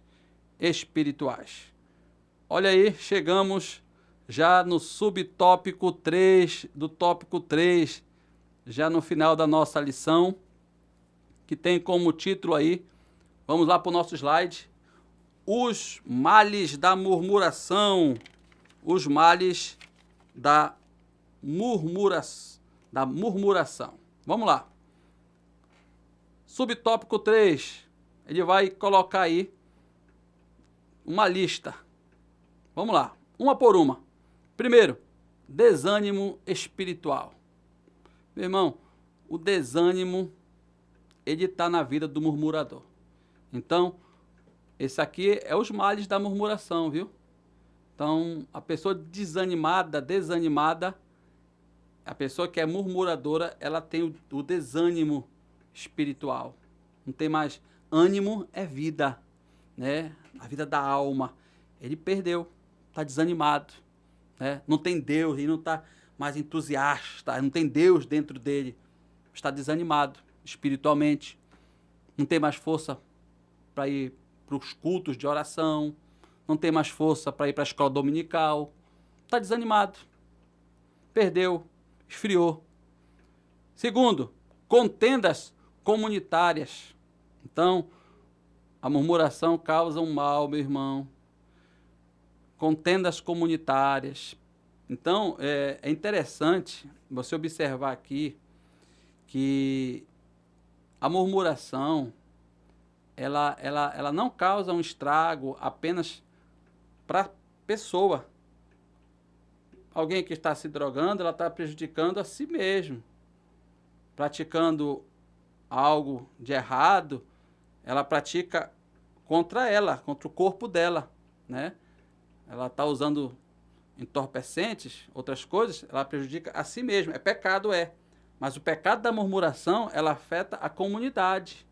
espirituais. Olha aí, chegamos já no subtópico 3, do tópico 3, já no final da nossa lição, que tem como título aí, vamos lá para o nosso slide, os males da murmuração, os males da murmuração. Vamos lá. Subtópico 3, ele vai colocar aí uma lista. Vamos lá, uma por uma. Primeiro, desânimo espiritual. Meu irmão, o desânimo, ele está na vida do murmurador. Então, esse aqui é os males da murmuração, viu? Então, a pessoa desanimada, a pessoa que é murmuradora, ela tem o desânimo espiritual. Não tem mais ânimo, é vida, né? A vida da alma. Ele perdeu, está desanimado, né? Não tem Deus, ele não está mais entusiasta, não tem Deus dentro dele. Está desanimado espiritualmente. Não tem mais força para ir para os cultos de oração, não tem mais força para ir para a escola dominical, está desanimado, perdeu, esfriou. Segundo, contendas comunitárias. Então, a murmuração causa um mal, meu irmão. Contendas comunitárias. Então, é interessante você observar aqui que a murmuração ela não causa um estrago apenas para a pessoa. Alguém que está se drogando, ela está prejudicando a si mesmo. Praticando algo de errado, ela pratica contra ela, contra o corpo dela, né? Ela está usando entorpecentes, outras coisas, ela prejudica a si mesma. É pecado, é. Mas o pecado da murmuração, ela afeta a comunidade.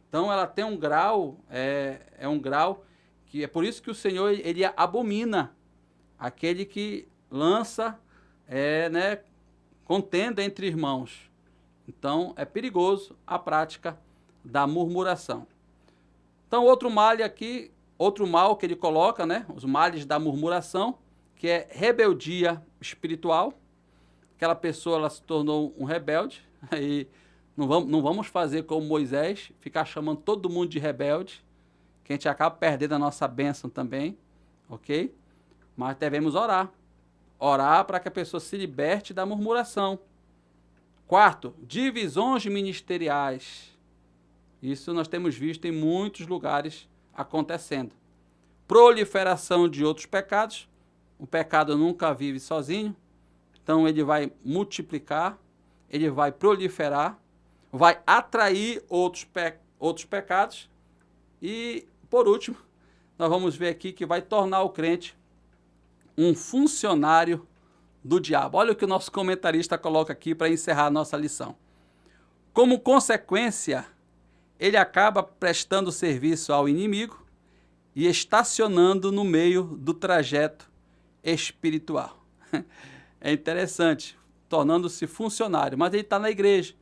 Então, ela tem um grau, é um grau que é por isso que o Senhor, ele abomina aquele que lança, né, contenda entre irmãos. Então, é perigoso a prática da murmuração. Então, outro mal aqui, outro mal que ele coloca, né, os males da murmuração, que é rebeldia espiritual. Aquela pessoa, ela se tornou um rebelde, aí não vamos fazer como Moisés, ficar chamando todo mundo de rebelde, que a gente acaba perdendo a nossa bênção também, ok? Mas devemos orar. Orar para que a pessoa se liberte da murmuração. Quarto, divisões ministeriais. Isso nós temos visto em muitos lugares acontecendo. Proliferação de outros pecados. O pecado nunca vive sozinho. Então ele vai multiplicar, ele vai proliferar, vai atrair outros pecados e, por último, nós vamos ver aqui que vai tornar o crente um funcionário do diabo. Olha o que o nosso comentarista coloca aqui para encerrar a nossa lição. Como consequência, ele acaba prestando serviço ao inimigo e estacionando no meio do trajeto espiritual. É interessante, tornando-se funcionário, mas ele está na igreja.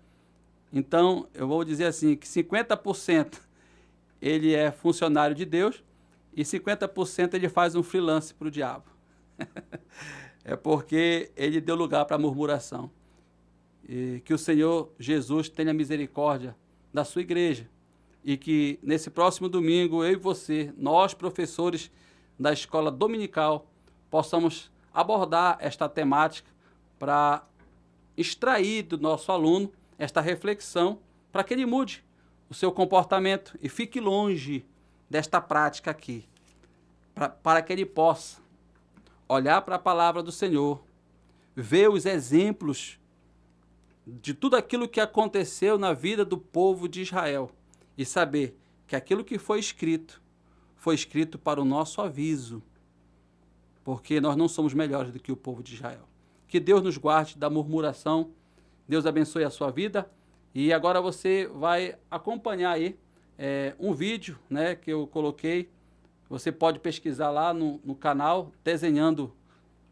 Então, eu vou dizer assim, que 50% ele é funcionário de Deus e 50% ele faz um freelance para o diabo. É porque ele deu lugar para a murmuração. e que o Senhor Jesus tenha misericórdia da sua igreja e que nesse próximo domingo eu e você, nós professores da escola dominical, possamos abordar esta temática para extrair do nosso aluno esta reflexão para que ele mude o seu comportamento e fique longe desta prática aqui, para que ele possa olhar para a palavra do Senhor, ver os exemplos de tudo aquilo que aconteceu na vida do povo de Israel e saber que aquilo que foi escrito para o nosso aviso, porque nós não somos melhores do que o povo de Israel. Que Deus nos guarde da murmuração, Deus abençoe a sua vida, e agora você vai acompanhar aí um vídeo, né, que eu coloquei. Você pode pesquisar lá no canal, Desenhando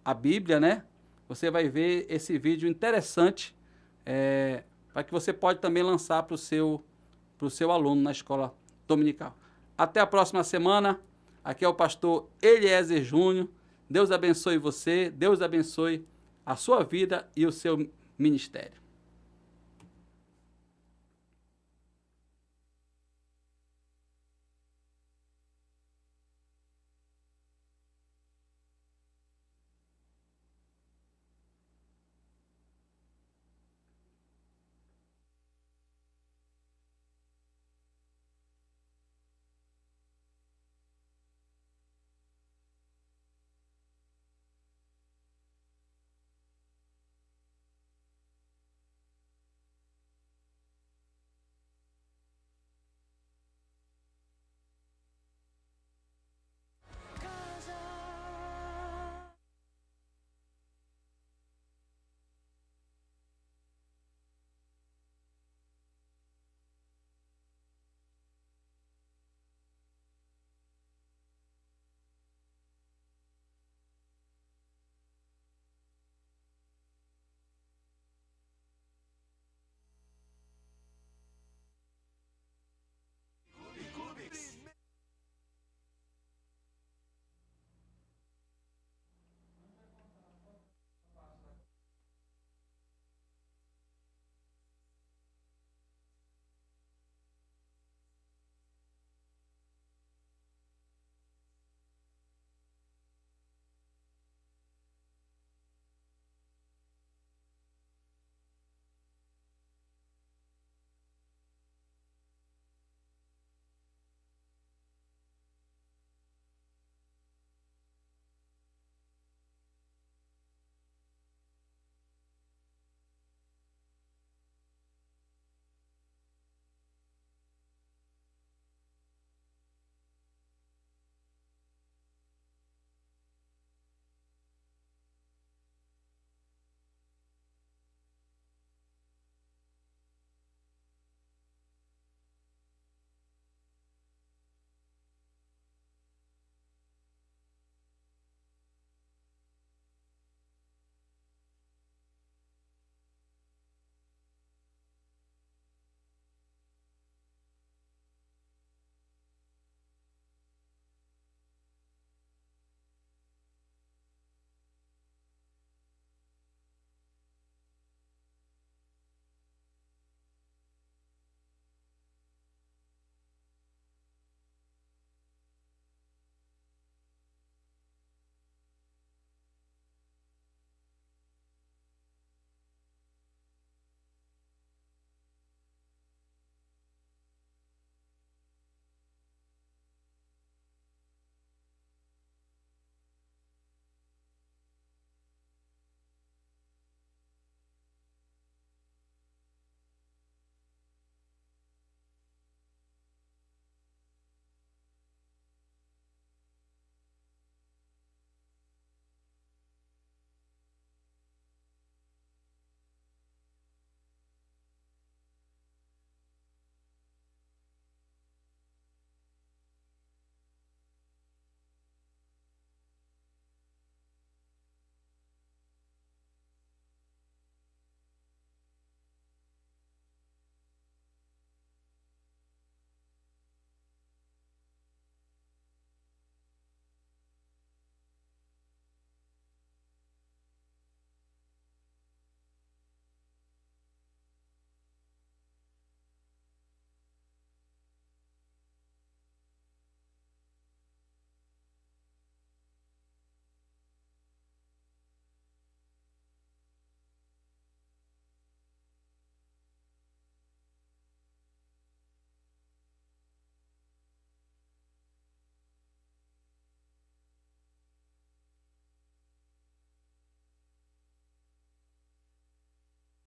a Bíblia, né? Você vai ver esse vídeo interessante, para que você pode também lançar para o seu aluno na escola dominical. Até a próxima semana. Aqui é o pastor Eliezer Júnior. Deus abençoe você, Deus abençoe a sua vida e o seu ministério.